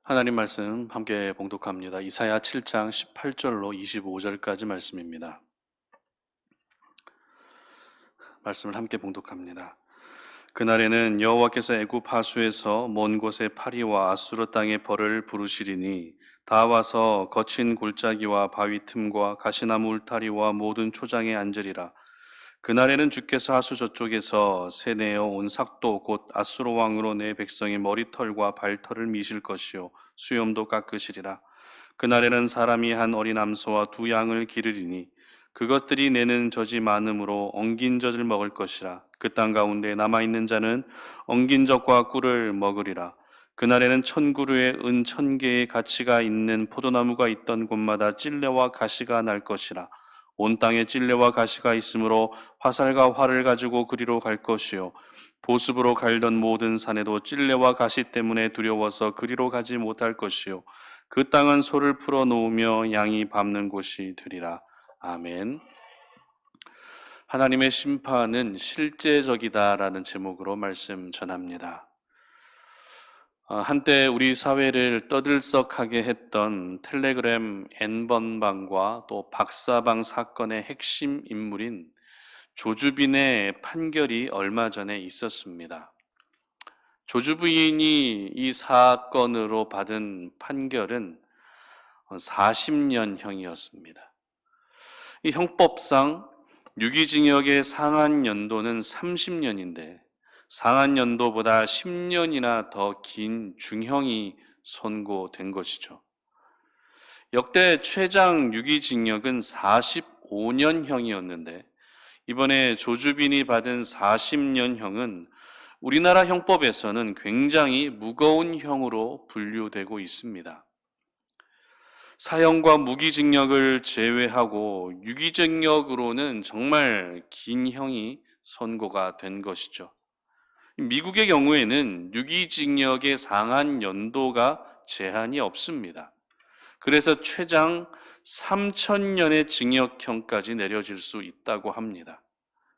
하나님 말씀 함께 봉독합니다. 이사야 7장 18절로 25절까지 말씀입니다. 말씀을 함께 봉독합니다. 그날에는 여호와께서 애굽 하수에서 먼 곳의 파리와 아수르 땅의 벌을 부르시리니 다 와서 거친 골짜기와 바위 틈과 가시나무 울타리와 모든 초장에 앉으리라. 그날에는 주께서 하수 저쪽에서 새내어 온 삭도 곧 아수르 왕으로 내 백성의 머리털과 발털을 미실 것이요 수염도 깎으시리라. 그날에는 사람이 한 어린 암소와 두 양을 기르리니 그것들이 내는 젖이 많음으로 엉긴 젖을 먹을 것이라. 그 땅 가운데 남아있는 자는 엉긴 젖과 꿀을 먹으리라. 그날에는 1000그루의 은 1000개의 가치가 있는 포도나무가 있던 곳마다 찔레와 가시가 날 것이라. 온 땅에 찔레와 가시가 있으므로 화살과 활을 가지고 그리로 갈 것이요 보습으로 갈던 모든 산에도 찔레와 가시 때문에 두려워서 그리로 가지 못할 것이요 그 땅은 소를 풀어 놓으며 양이 밟는 곳이 되리라. 아멘. 하나님의 심판은 실제적이다라는 제목으로 말씀 전합니다. 한때 우리 사회를 떠들썩하게 했던 텔레그램 N번방과 또 박사방 사건의 핵심 인물인 조주빈의 판결이 얼마 전에 있었습니다. 조주빈이 이 사건으로 받은 판결은 40년형이었습니다. 이 형법상 유기징역의 상한 연도는 30년인데 상한 연도보다 10년이나 더 긴 중형이 선고된 것이죠. 역대 최장 유기징역은 45년형이었는데 이번에 조주빈이 받은 40년형은 우리나라 형법에서는 굉장히 무거운 형으로 분류되고 있습니다. 사형과 무기징역을 제외하고 유기징역으로는 정말 긴 형이 선고가 된 것이죠. 미국의 경우에는 유기징역의 상한 연도가 제한이 없습니다. 그래서 최장 3000년의 징역형까지 내려질 수 있다고 합니다.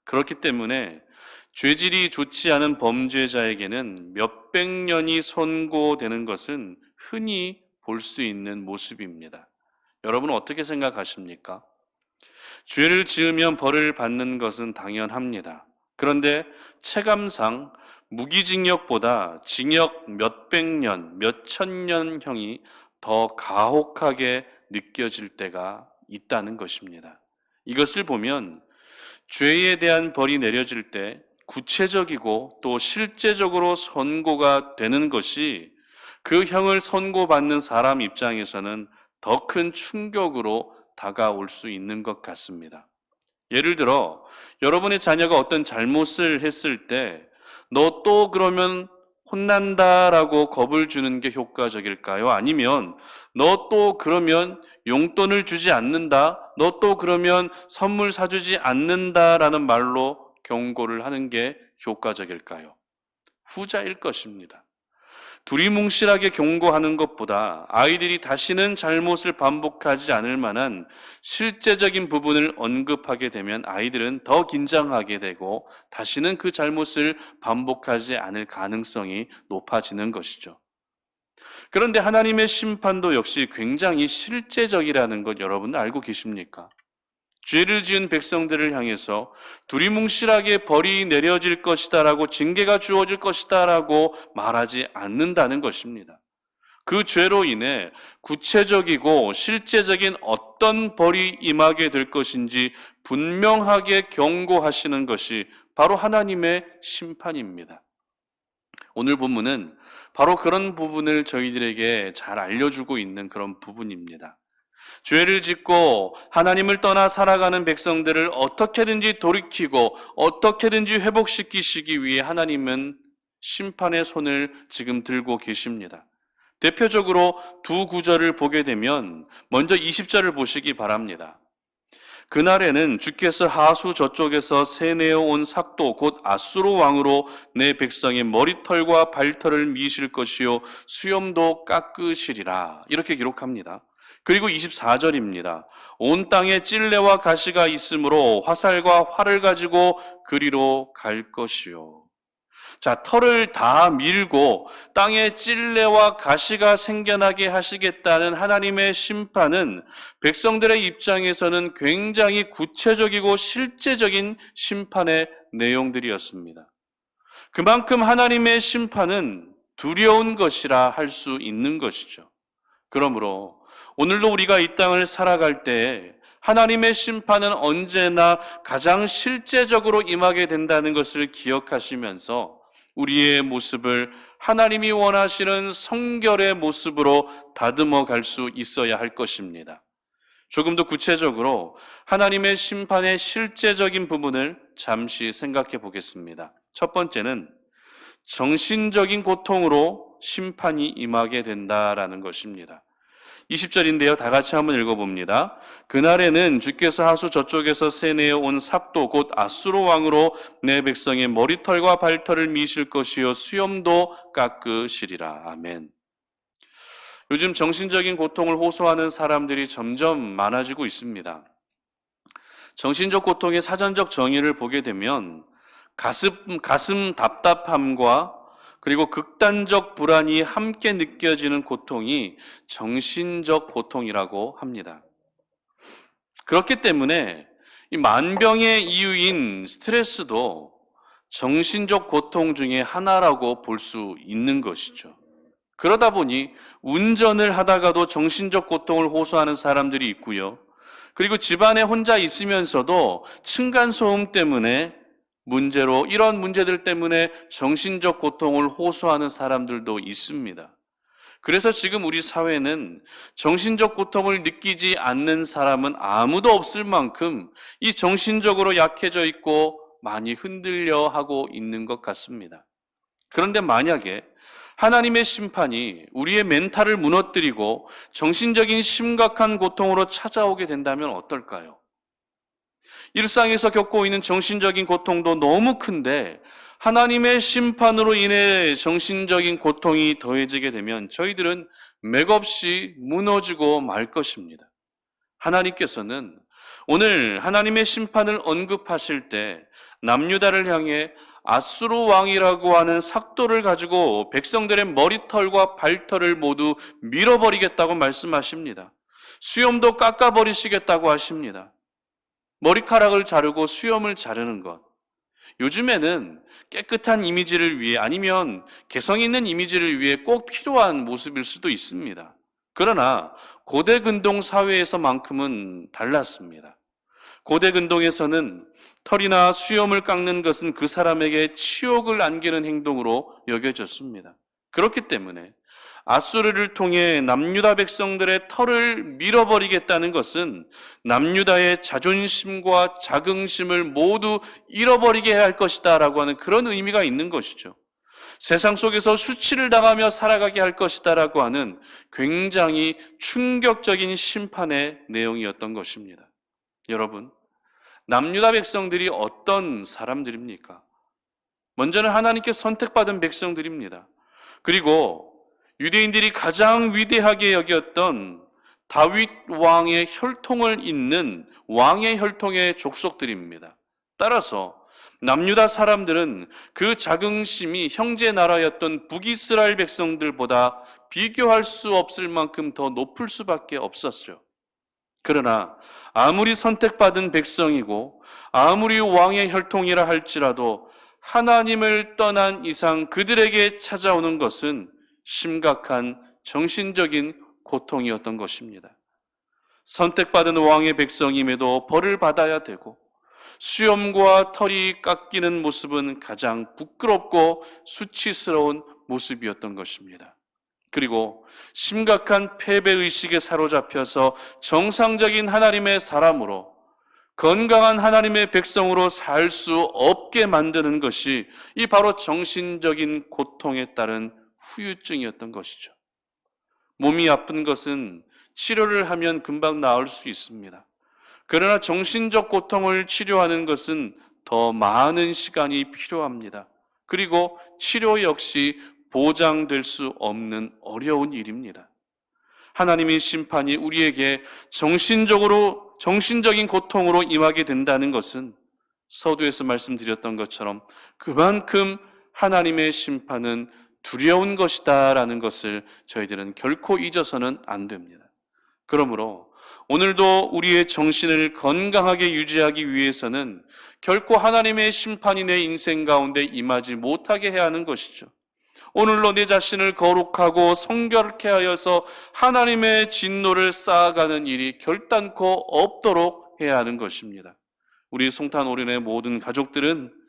그렇기 때문에 죄질이 좋지 않은 범죄자에게는 몇백 년이 선고되는 것은 흔히 볼 수 있는 모습입니다. 여러분은 어떻게 생각하십니까? 죄를 지으면 벌을 받는 것은 당연합니다. 그런데 체감상 무기징역보다 징역 몇백 년, 몇천 년형이 더 가혹하게 느껴질 때가 있다는 것입니다. 이것을 보면 죄에 대한 벌이 내려질 때 구체적이고 또 실제적으로 선고가 되는 것이 그 형을 선고받는 사람 입장에서는 더 큰 충격으로 다가올 수 있는 것 같습니다. 예를 들어 여러분의 자녀가 어떤 잘못을 했을 때 너 또 그러면 혼난다라고 겁을 주는 게 효과적일까요? 아니면 너 또 그러면 용돈을 주지 않는다, 너 또 그러면 선물 사주지 않는다라는 말로 경고를 하는 게 효과적일까요? 후자일 것입니다. 두리뭉실하게 경고하는 것보다 아이들이 다시는 잘못을 반복하지 않을 만한 실제적인 부분을 언급하게 되면 아이들은 더 긴장하게 되고 다시는 그 잘못을 반복하지 않을 가능성이 높아지는 것이죠. 그런데 하나님의 심판도 역시 굉장히 실제적이라는 것 여러분 알고 계십니까? 죄를 지은 백성들을 향해서 두리뭉실하게 벌이 내려질 것이다라고 징계가 주어질 것이다라고 말하지 않는다는 것입니다. 그 죄로 인해 구체적이고 실제적인 어떤 벌이 임하게 될 것인지 분명하게 경고하시는 것이 바로 하나님의 심판입니다. 오늘 본문은 바로 그런 부분을 저희들에게 잘 알려주고 있는 그런 부분입니다. 죄를 짓고 하나님을 떠나 살아가는 백성들을 어떻게든지 돌이키고 어떻게든지 회복시키시기 위해 하나님은 심판의 손을 지금 들고 계십니다. 대표적으로 두 구절을 보게 되면 먼저 20절을 보시기 바랍니다. 그날에는 주께서 하수 저쪽에서 새내어 온 삭도 곧 아수르 왕으로 내 백성의 머리털과 발털을 미실 것이요 수염도 깎으시리라. 이렇게 기록합니다. 그리고 24절입니다. 온 땅에 찔레와 가시가 있으므로 화살과 활을 가지고 그리로 갈 것이요. 자, 털을 다 밀고 땅에 찔레와 가시가 생겨나게 하시겠다는 하나님의 심판은 백성들의 입장에서는 굉장히 구체적이고 실제적인 심판의 내용들이었습니다. 그만큼 하나님의 심판은 두려운 것이라 할 수 있는 것이죠. 그러므로 오늘도 우리가 이 땅을 살아갈 때 하나님의 심판은 언제나 가장 실제적으로 임하게 된다는 것을 기억하시면서 우리의 모습을 하나님이 원하시는 성결의 모습으로 다듬어 갈 수 있어야 할 것입니다. 조금 더 구체적으로 하나님의 심판의 실제적인 부분을 잠시 생각해 보겠습니다. 첫 번째는 정신적인 고통으로 심판이 임하게 된다라는 것입니다. 20절인데요. 다 같이 한번 읽어봅니다. 그날에는 주께서 하수 저쪽에서 세내어 온 삭도 곧 아수르 왕으로 내 백성의 머리털과 발털을 미실 것이요 수염도 깎으시리라. 아멘. 요즘 정신적인 고통을 호소하는 사람들이 점점 많아지고 있습니다. 정신적 고통의 사전적 정의를 보게 되면 가슴 답답함과 그리고 극단적 불안이 함께 느껴지는 고통이 정신적 고통이라고 합니다. 그렇기 때문에 이 만병의 이유인 스트레스도 정신적 고통 중에 하나라고 볼 수 있는 것이죠. 그러다 보니 운전을 하다가도 정신적 고통을 호소하는 사람들이 있고요. 그리고 집안에 혼자 있으면서도 층간소음 때문에 이런 문제들 때문에 정신적 고통을 호소하는 사람들도 있습니다. 그래서 지금 우리 사회는 정신적 고통을 느끼지 않는 사람은 아무도 없을 만큼 이 정신적으로 약해져 있고 많이 흔들려 하고 있는 것 같습니다. 그런데 만약에 하나님의 심판이 우리의 멘탈을 무너뜨리고 정신적인 심각한 고통으로 찾아오게 된다면 어떨까요? 일상에서 겪고 있는 정신적인 고통도 너무 큰데 하나님의 심판으로 인해 정신적인 고통이 더해지게 되면 저희들은 맥없이 무너지고 말 것입니다. 하나님께서는 오늘 하나님의 심판을 언급하실 때 남유다를 향해 아수르 왕이라고 하는 삭도를 가지고 백성들의 머리털과 발털을 모두 밀어버리겠다고 말씀하십니다. 수염도 깎아버리시겠다고 하십니다. 머리카락을 자르고 수염을 자르는 것. 요즘에는 깨끗한 이미지를 위해 아니면 개성 있는 이미지를 위해 꼭 필요한 모습일 수도 있습니다. 그러나 고대 근동 사회에서만큼은 달랐습니다. 고대 근동에서는 털이나 수염을 깎는 것은 그 사람에게 치욕을 안기는 행동으로 여겨졌습니다. 그렇기 때문에 아수르를 통해 남유다 백성들의 털을 밀어버리겠다는 것은 남유다의 자존심과 자긍심을 모두 잃어버리게 할 것이다 라고 하는 그런 의미가 있는 것이죠. 세상 속에서 수치를 당하며 살아가게 할 것이다 라고 하는 굉장히 충격적인 심판의 내용이었던 것입니다. 여러분, 남유다 백성들이 어떤 사람들입니까? 먼저는 하나님께 선택받은 백성들입니다. 그리고 유대인들이 가장 위대하게 여겼던 다윗 왕의 혈통을 잇는 왕의 혈통의 족속들입니다. 따라서 남유다 사람들은 그 자긍심이 형제 나라였던 북이스라엘 백성들보다 비교할 수 없을 만큼 더 높을 수밖에 없었죠. 그러나 아무리 선택받은 백성이고 아무리 왕의 혈통이라 할지라도 하나님을 떠난 이상 그들에게 찾아오는 것은 심각한 정신적인 고통이었던 것입니다. 선택받은 왕의 백성임에도 벌을 받아야 되고 수염과 털이 깎이는 모습은 가장 부끄럽고 수치스러운 모습이었던 것입니다. 그리고 심각한 패배의식에 사로잡혀서 정상적인 하나님의 사람으로 건강한 하나님의 백성으로 살 수 없게 만드는 것이 이 바로 정신적인 고통에 따른 후유증이었던 것이죠. 몸이 아픈 것은 치료를 하면 금방 나을 수 있습니다. 그러나 정신적 고통을 치료하는 것은 더 많은 시간이 필요합니다. 그리고 치료 역시 보장될 수 없는 어려운 일입니다. 하나님의 심판이 우리에게 정신적인 고통으로 임하게 된다는 것은 서두에서 말씀드렸던 것처럼 그만큼 하나님의 심판은 두려운 것이다라는 것을 저희들은 결코 잊어서는 안 됩니다. 그러므로 오늘도 우리의 정신을 건강하게 유지하기 위해서는 결코 하나님의 심판이 내 인생 가운데 임하지 못하게 해야 하는 것이죠. 오늘로 내 자신을 거룩하고 성결케 하여서 하나님의 진노를 쌓아가는 일이 결단코 없도록 해야 하는 것입니다. 우리 송탄오륜의 모든 가족들은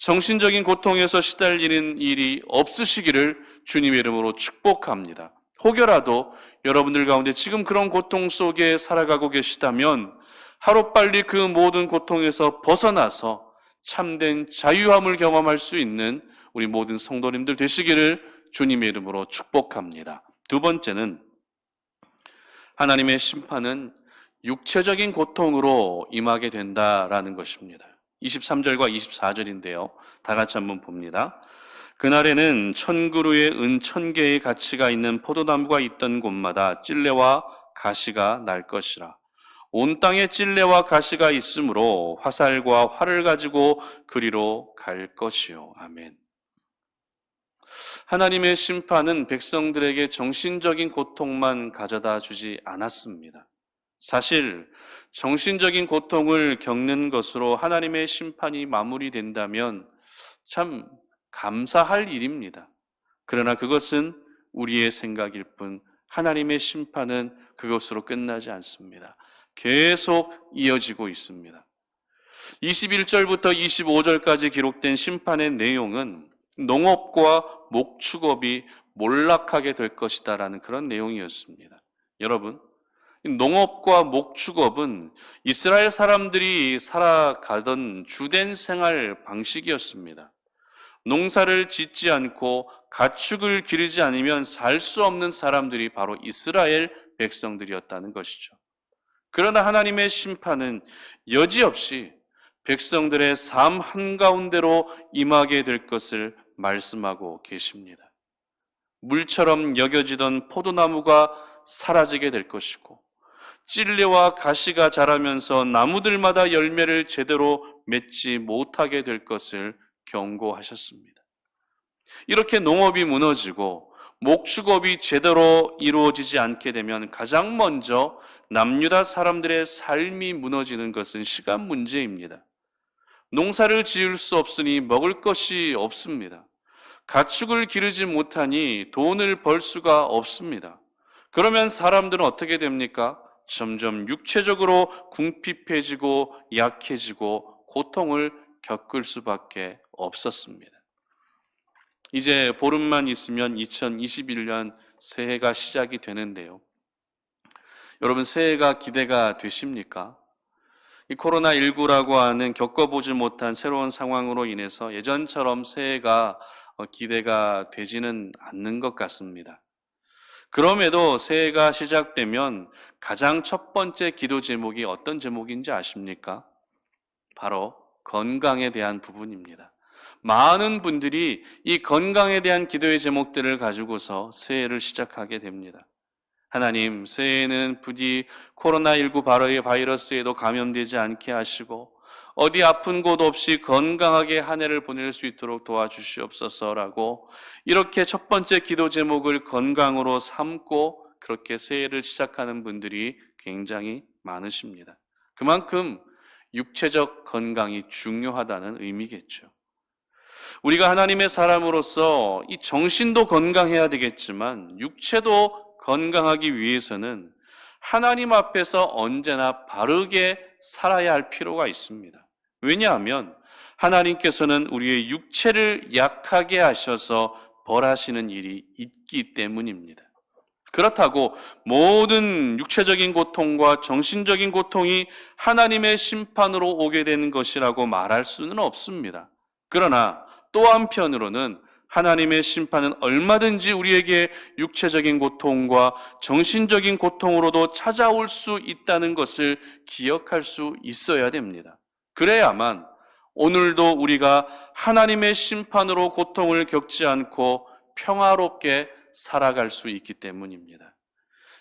정신적인 고통에서 시달리는 일이 없으시기를 주님의 이름으로 축복합니다. 혹여라도 여러분들 가운데 지금 그런 고통 속에 살아가고 계시다면 하루빨리 그 모든 고통에서 벗어나서 참된 자유함을 경험할 수 있는 우리 모든 성도님들 되시기를 주님의 이름으로 축복합니다. 두 번째는 하나님의 심판은 육체적인 고통으로 임하게 된다라는 것입니다. 23절과 24절인데요. 다 같이 한번 봅니다. 그날에는 천그루의 은 1000개의 가치가 있는 포도나무가 있던 곳마다 찔레와 가시가 날 것이라. 온 땅에 찔레와 가시가 있으므로 화살과 활을 가지고 그리로 갈 것이요. 아멘. 하나님의 심판은 백성들에게 정신적인 고통만 가져다 주지 않았습니다. 사실 정신적인 고통을 겪는 것으로 하나님의 심판이 마무리된다면 참 감사할 일입니다. 그러나 그것은 우리의 생각일 뿐 하나님의 심판은 그것으로 끝나지 않습니다. 계속 이어지고 있습니다. 21절부터 25절까지 기록된 심판의 내용은 농업과 목축업이 몰락하게 될 것이다라는 그런 내용이었습니다. 여러분, 농업과 목축업은 이스라엘 사람들이 살아가던 주된 생활 방식이었습니다. 농사를 짓지 않고 가축을 기르지 않으면 살 수 없는 사람들이 바로 이스라엘 백성들이었다는 것이죠. 그러나 하나님의 심판은 여지없이 백성들의 삶 한가운데로 임하게 될 것을 말씀하고 계십니다. 물처럼 여겨지던 포도나무가 사라지게 될 것이고 찔레와 가시가 자라면서 나무들마다 열매를 제대로 맺지 못하게 될 것을 경고하셨습니다. 이렇게 농업이 무너지고 목축업이 제대로 이루어지지 않게 되면 가장 먼저 남유다 사람들의 삶이 무너지는 것은 시간 문제입니다. 농사를 지을 수 없으니 먹을 것이 없습니다. 가축을 기르지 못하니 돈을 벌 수가 없습니다. 그러면 사람들은 어떻게 됩니까? 점점 육체적으로 궁핍해지고 약해지고 고통을 겪을 수밖에 없었습니다. 이제 보름만 있으면 2021년 새해가 시작이 되는데요. 여러분, 새해가 기대가 되십니까? 이 코로나19라고 하는 겪어보지 못한 새로운 상황으로 인해서 예전처럼 새해가 기대가 되지는 않는 것 같습니다. 그럼에도 새해가 시작되면 가장 첫 번째 기도 제목이 어떤 제목인지 아십니까? 바로 건강에 대한 부분입니다. 많은 분들이 이 건강에 대한 기도의 제목들을 가지고서 새해를 시작하게 됩니다. 하나님, 새해에는 부디 코로나19 바이러스에도 감염되지 않게 하시고 어디 아픈 곳 없이 건강하게 한 해를 보낼 수 있도록 도와주시옵소서라고 이렇게 첫 번째 기도 제목을 건강으로 삼고 그렇게 새해를 시작하는 분들이 굉장히 많으십니다. 그만큼 육체적 건강이 중요하다는 의미겠죠. 우리가 하나님의 사람으로서 이 정신도 건강해야 되겠지만 육체도 건강하기 위해서는 하나님 앞에서 언제나 바르게 살아야 할 필요가 있습니다. 왜냐하면 하나님께서는 우리의 육체를 약하게 하셔서 벌하시는 일이 있기 때문입니다. 그렇다고 모든 육체적인 고통과 정신적인 고통이 하나님의 심판으로 오게 되는 것이라고 말할 수는 없습니다. 그러나 또 한편으로는 하나님의 심판은 얼마든지 우리에게 육체적인 고통과 정신적인 고통으로도 찾아올 수 있다는 것을 기억할 수 있어야 됩니다. 그래야만 오늘도 우리가 하나님의 심판으로 고통을 겪지 않고 평화롭게 살아갈 수 있기 때문입니다.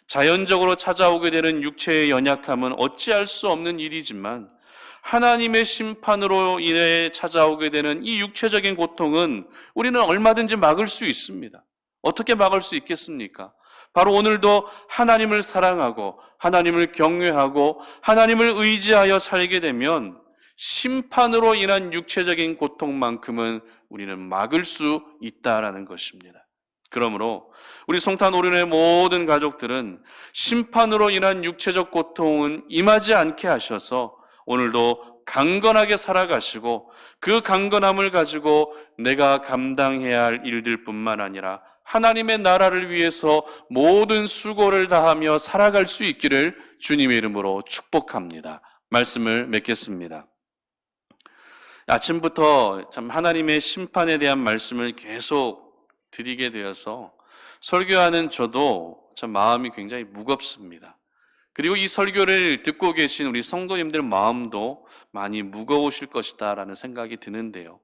자연적으로 찾아오게 되는 육체의 연약함은 어찌할 수 없는 일이지만 하나님의 심판으로 인해 찾아오게 되는 이 육체적인 고통은 우리는 얼마든지 막을 수 있습니다. 어떻게 막을 수 있겠습니까? 바로 오늘도 하나님을 사랑하고 하나님을 경외하고 하나님을 의지하여 살게 되면 심판으로 인한 육체적인 고통만큼은 우리는 막을 수 있다라는 것입니다. 그러므로 우리 송탄 오륜의 모든 가족들은 심판으로 인한 육체적 고통은 임하지 않게 하셔서 오늘도 강건하게 살아가시고 그 강건함을 가지고 내가 감당해야 할 일들 뿐만 아니라 하나님의 나라를 위해서 모든 수고를 다하며 살아갈 수 있기를 주님의 이름으로 축복합니다. 말씀을 맺겠습니다. 아침부터 참 하나님의 심판에 대한 말씀을 계속 드리게 되어서 설교하는 저도 참 마음이 굉장히 무겁습니다. 그리고 이 설교를 듣고 계신 우리 성도님들 마음도 많이 무거우실 것이다 라는 생각이 드는데요.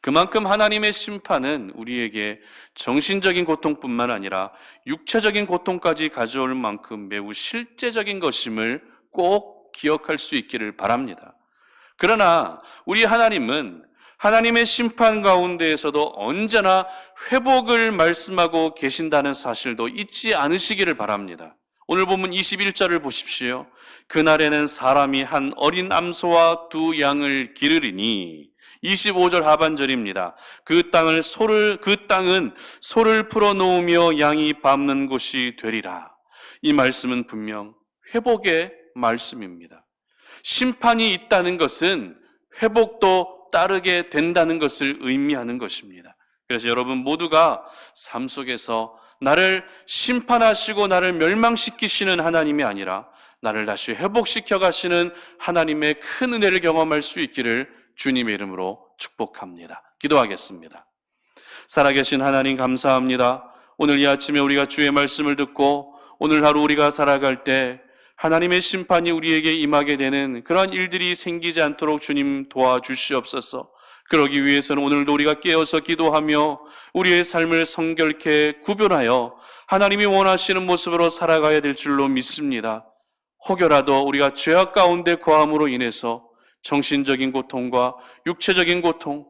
그만큼 하나님의 심판은 우리에게 정신적인 고통뿐만 아니라 육체적인 고통까지 가져올 만큼 매우 실제적인 것임을 꼭 기억할 수 있기를 바랍니다. 그러나 우리 하나님은 하나님의 심판 가운데에서도 언제나 회복을 말씀하고 계신다는 사실도 잊지 않으시기를 바랍니다. 오늘 본문 21절을 보십시오. 그날에는 사람이 한 어린 암소와 두 양을 기르리니 25절 하반절입니다. 그 땅은 소를 풀어 놓으며 양이 밟는 곳이 되리라. 이 말씀은 분명 회복의 말씀입니다. 심판이 있다는 것은 회복도 따르게 된다는 것을 의미하는 것입니다. 그래서 여러분 모두가 삶 속에서 나를 심판하시고 나를 멸망시키시는 하나님이 아니라 나를 다시 회복시켜 가시는 하나님의 큰 은혜를 경험할 수 있기를 주님의 이름으로 축복합니다. 기도하겠습니다. 살아계신 하나님 감사합니다. 오늘 이 아침에 우리가 주의 말씀을 듣고 오늘 하루 우리가 살아갈 때 하나님의 심판이 우리에게 임하게 되는 그러한 일들이 생기지 않도록 주님 도와주시옵소서. 그러기 위해서는 오늘도 우리가 깨어서 기도하며 우리의 삶을 성결케 구별하여 하나님이 원하시는 모습으로 살아가야 될 줄로 믿습니다. 혹여라도 우리가 죄악 가운데 거함으로 인해서 정신적인 고통과 육체적인 고통,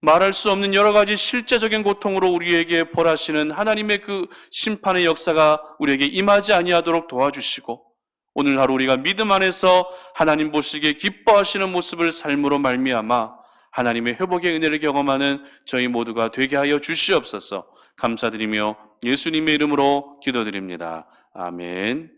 말할 수 없는 여러 가지 실제적인 고통으로 우리에게 벌하시는 하나님의 그 심판의 역사가 우리에게 임하지 아니하도록 도와주시고 오늘 하루 우리가 믿음 안에서 하나님 보시기에 기뻐하시는 모습을 삶으로 말미암아 하나님의 회복의 은혜를 경험하는 저희 모두가 되게 하여 주시옵소서. 감사드리며 예수님의 이름으로 기도드립니다. 아멘.